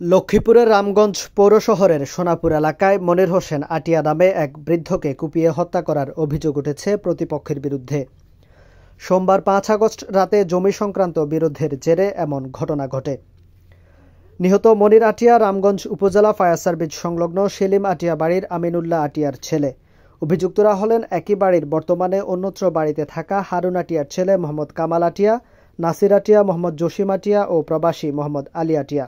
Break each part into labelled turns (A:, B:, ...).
A: লক্ষ্মীপুরের রামগঞ্জ পৌর শহরের সোনাপুর এলাকায় মনির হোসেন আটিয়া নামে এক বৃদ্ধকে কুপিয়ে হত্যা করার অভিযোগ উঠেছে প্রতিপক্ষের বিরুদ্ধে। সোমবার ৫ আগস্ট রাতে জমি সংক্রান্ত বিরোধের জেরে এমন ঘটনা ঘটে। নিহত মনির আটিয়া রামগঞ্জ উপজেলা ফায়ার সার্ভিস সংলগ্ন সেলিম আটিয়া বাড়ির আমিনুল্লাহ আটিয়ার ছেলে। অভিযুক্তরা হলেন একই বাড়ির বর্তমানে অন্যত্র বাড়িতে থাকা হারুন আটিয়ার ছেলে মোহাম্মদ কামাল আটিয়া, নাসির আটিয়া, মোহাম্মদ জসিম আটিয়া ও প্রবাসী মোহাম্মদ আলী আটিয়া।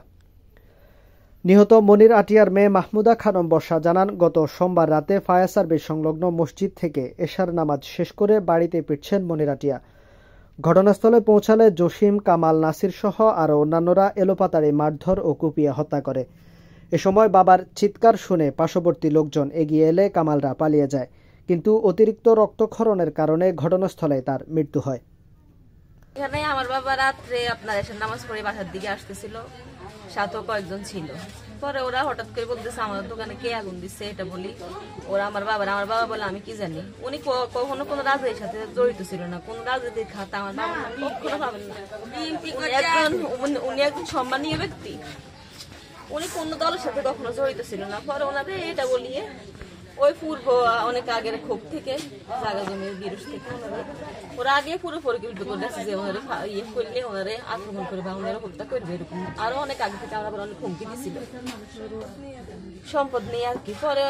A: নিহত মনির আটিয়ার মেয়ে মাহমুদা খানম বর্ষা জানান, গত সোমবার রাতে ফায়ার সার্ভিস সংলগ্ন মসজিদ থেকে এশার নামাজ শেষ করে বাড়িতে ফিরছেন মনির আটিয়া। ঘটনাস্থলে পৌঁছালে জসিম, কামাল, নাসির সহ আরও অন্যান্যরা এলোপাতাড়ি মারধর ও কুপিয়ে হত্যা করে। এ সময় বাবার চিৎকার শুনে পার্শ্ববর্তী লোকজন এগিয়ে এলে কামালরা পালিয়ে যায়, কিন্তু অতিরিক্ত রক্তক্ষরণের কারণে ঘটনাস্থলে তার মৃত্যু হয়।
B: এখানে আমার বাবা রাত্রে আপনার এশার নামাজ পড়ে বাসার দিকে আসতেছিল, সাথেও কয়েকজন ছিল। পরে ওরা হঠাৎ করে বলতেছে আমাদের দোকানে কে আগুন দিচ্ছে, এটা বলি ওরা আমার বাবা বলে আমি কি জানি। উনি কখনো কোনো রাজনীতির সাথে জড়িত ছিল না, কোন রাজনীতির খাতা আমার বাবা কখনো পাবেন না। উনি একজন সম্মানীয় ব্যক্তি, উনি কোন দলের সাথে কখনো জড়িত ছিল না। পরে ওনাদের এটা বলিয়ে ওই পূর্ব অনেক আগের ক্ষোভ থেকে জায়গা জমির বিরোধ থেকে ওরা আগে পুরো পরিকল্পিত করে রাখছে যে ওনারে ইয়ে করলে ওনারে আক্রমণ করে বা ওনারা হত্যা করবে, এরকম আরো অনেক আগে থেকে আমরা অনেক হুমকি দিছিল সম্পদ নিয়ে আর কি। পরে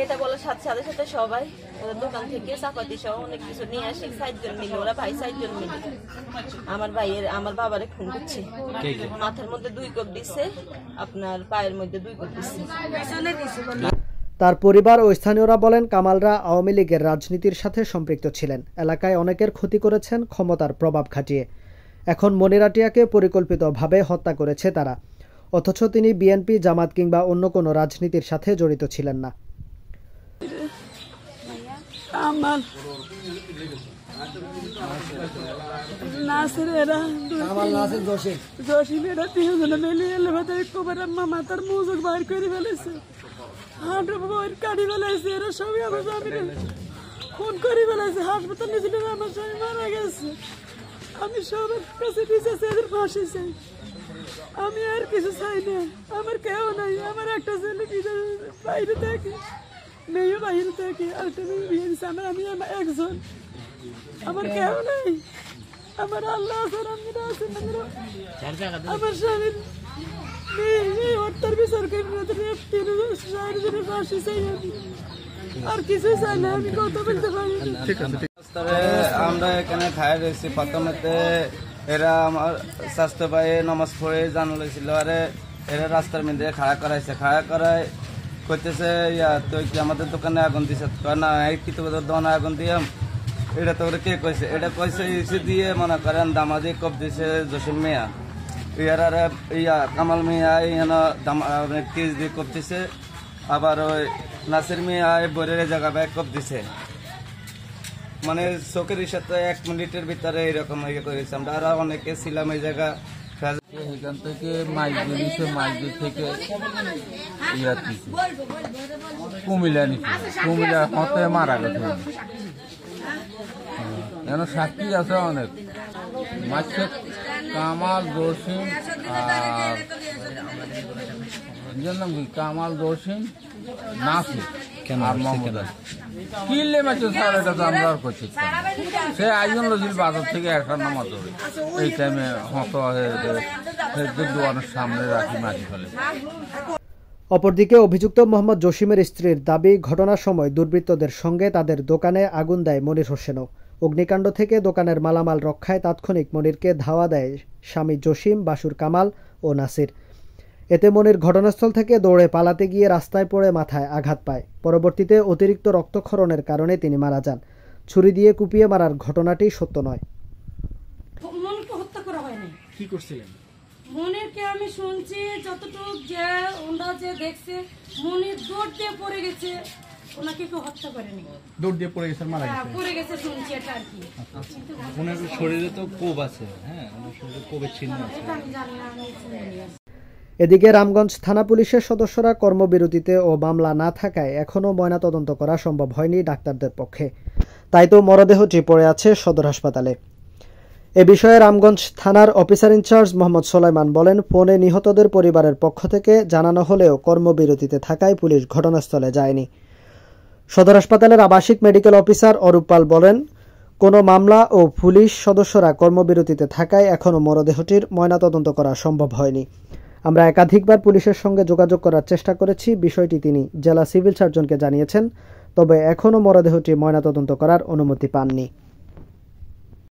B: এটা বলার সাথে সাথে সবাই ওদের দোকান থেকে চাপাতি সহ অনেক কিছু নিয়ে আসে। ৬০ জন মিলে, ওরা ভাই ৬০ জন মিলে আমার বাবারে খুন করছে। মাথার মধ্যে 2 কোপ দিচ্ছে, আপনার পায়ের মধ্যে 2 কোপ দিচ্ছে।
A: তার পরিবার ও স্থানীয়রা বলেন, কামালরা আওয়ামী লীগের রাজনীতির সাথে সম্পৃক্ত ছিলেন, এলাকায় অনেকের ক্ষতি করেছেন ক্ষমতার প্রভাব খাটিয়ে। এখন মনির আটিয়াকে পরিকল্পিতভাবে হত্যা করেছে তারা, অথচ তিনি বিএনপি, জামাত কিংবা অন্য কোনো রাজনীতির সাথে জড়িত ছিলেন না।
C: কাটি ফেলাইছে, এরা সবই আমার স্বামীর খুন করে ফেলাইছে। হাসপাতাল নিয়েছিল, আমার স্বামী মারা গেছে। আমি সবার কাছে দিয়েছি এদের ফাঁসি চাই, আমি আর কিছু চাই না। আমার কেউ নাই, আমার একটা ছেলে বাইরে থাকে, মেয়েও বাইরে থাকে, আরেকটা মেয়ে বিয়ে দিচ্ছে। আমি একজন, আমার কেউ নাই। আমার আল্লাহ আছেন, আমার স্বামীর হত্যার বিচার করে ফাঁসি চাই, আমি আর কিছু চাই না। আমি কথা বলতে পারি না।
D: আমরা এখানে খাই রয়েছি। প্রথমে এরা আমার স্বাস্থ্য পায়ে নমাজ পড়ে জানালেছিল, আরে এরা রাস্তার মধ্যে খাড়া করাইছে। খাড়া করাই করতেছে তুই কি আমাদের দোকানে আগুন দিছে না, এই কি তোর দোকানে আগুন দিয়াম, এটা তো কে কইছে, এটা কইছে ইসে দিয়ে মনে করেন দামাদি কপ দিছে জসিম মিয়া, কামাল মিয়া কেস দিয়ে কপ দিছে, আবার ওই নাসির মিয়া বরের জায়গা ব্যাগ কপ দিছে। মানে চোখের সাথে 1 মিনিটের ভিতরে এরকম ইয়ে করেছে। আমরা আরো অনেকে ছিলাম এই জায়গা।
E: এখান থেকে মাইজুর থেকে কুমিল্লা নিচ্ছে, কুমিল্লা হতে মারা গেছে। এখন সাক্ষী আছে অনেক, মাঝে কামাল, জসিম আর নাম কি কামাল, জসিম, নাসির আর মোহাম্মদ কিনলে মাছ স্যার, এটা তো আমরা আর করছি। সে আইজন লজিল বাজার থেকে এশার নামাজ ধরে এই টাইমে হত দোকানের সামনে রাখি মাটি ফেলে।
A: অপরদিকে অভিযুক্ত মোহাম্মদ জসিমের স্ত্রীর দাবি, ঘটনার সময় দুর্বৃত্তদের সঙ্গে তাদের দোকানে আগুন দেয় মনির হোসেনও। অগ্নিকাণ্ড থেকে দোকানের মালামাল রক্ষায় তাৎক্ষণিক মনিরকে ধাওয়া দেয় স্বামী জসিম, বাসুর কামাল ও নাসির। এতে মনির ঘটনাস্থল থেকে দৌড়ে পালাতে গিয়ে রাস্তায় পড়ে মাথায় আঘাত পায়। পরবর্তীতে অতিরিক্ত রক্তক্ষরণের কারণে তিনি মারা যান। ছুরি দিয়ে কুপিয়ে মারার ঘটনাটি সত্য নয়।
C: মনিরকে হত্যা করা হয়নি।
F: কি করছিলেন?
C: মনিরকে আমি শুনছি যতটুকু যে ওরা যে দেখছে, মনির দৌড় দিয়ে পড়ে গেছে, ওনাকে কেউ হত্যা করেনি।
F: দৌড় দিয়ে পড়ে গেছে, মারা গেছে,
C: পড়ে গেছে শুনছি এটা আর কি।
F: ওনার শরীরে তো কোপ আছে, হ্যাঁ, ওনার শরীরে কোপের চিহ্ন আছে।
C: আমি জানি না, আমি শুনিনি।
A: এদিকে রামগঞ্জ থানা পুলিশের সদস্যরা কর্মবিরতিতে ও মামলা না থাকায় এখনও ময়নাতদন্ত করা সম্ভব হয়নি ডাক্তারদের পক্ষে, তাই তো মরদেহটি পড়ে আছে সদর হাসপাতালে। এ বিষয়ে রামগঞ্জ থানার অফিসার ইনচার্জ মোহাম্মদ সোলাইমান বলেন, ফোনে নিহতদের পরিবারের পক্ষ থেকে জানানো হলেও কর্মবিরতিতে থাকায় পুলিশ ঘটনাস্থলে যায়নি। সদর হাসপাতালের আবাসিক মেডিকেল অফিসার অরূপ পাল বলেন, কোনো মামলা ও পুলিশ সদস্যরা কর্মবিরতিতে থাকায় এখনও মরদেহটির ময়নাতদন্ত করা সম্ভব হয়নি। আমরা একাধিকবার পুলিশের সঙ্গে যোগাযোগ করার চেষ্টা করেছি। বিষয়টি তিনি জেলা সিভিল সার্জনকে জানিয়েছেন, তবে এখনও মরদেহটি ময়নাতদন্ত করার অনুমতি পাননি।